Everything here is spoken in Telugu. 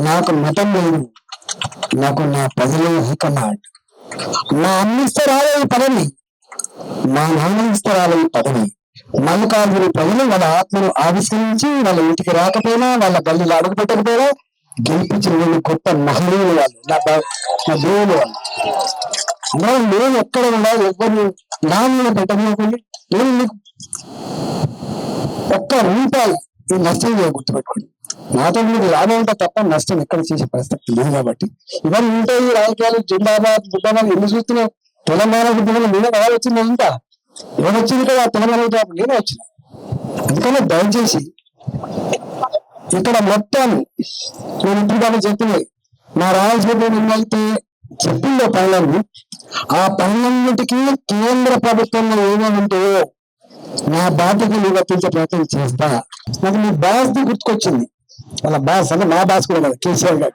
నాకు మతం లేదు, నాకు నా ప్రజలే హైకమాండ్. నా అమ్మ ఇస్తే రాలే ఈ పదవి, మా నాన్న ఇస్తే రాలే ఈ పదవి. మల్లికార్జున ప్రజలు వాళ్ళ ఆత్మను ఆవిష్కరించి వాళ్ళ ఇంటికి రాకపోయినా, వాళ్ళ గల్లీలో అడుగు పెట్టకపోయినా గెలిపించిన వాళ్ళు గొప్ప మహనీయులు వాళ్ళు, నా దేవుడు వాళ్ళు. అందులో నేను ఎక్కడ కూడా ఎవరిని నాన్న పెట్టకపోయి నేను నీకు ఒక్క రూపాయి ఈ నష్టం గుర్తుపెట్టుకోండి. నాతో మీకు లాభం ఉంటే తప్ప నష్టం ఎక్కడ చేసే పరిస్థితి లేదు. కాబట్టి ఇవన్నీ ఉంటాయి రాజకీయాలు, జిందాబాద్ బుద్ధాబాద్ ఎన్ని చూస్తున్నావు. తెలంగాణ ఉద్యమంలో నేనే కదా వచ్చింది, ఇంకా ఎవరు వచ్చింది కదా తెలంగాణ ఉద్యమం నేనే వచ్చిన. అందుకనే దయచేసి ఇక్కడ మొత్తం నేను ఇప్పుడు చెప్పింది నా రాజకీయ ఏమైతే చెప్పిందో పనులన్నీ, ఆ పనులన్నిటికీ కేంద్ర ప్రభుత్వంలో ఏమేమి ఉంటాయో నా బాధ్యత నిర్వర్తించే ప్రయత్నం చేస్తా. నాకు మీ బాస్ ది గుర్తుకొచ్చింది. వాళ్ళ బాస్ అంటే మా బాస్ కూడా కేసీఆర్ గారు.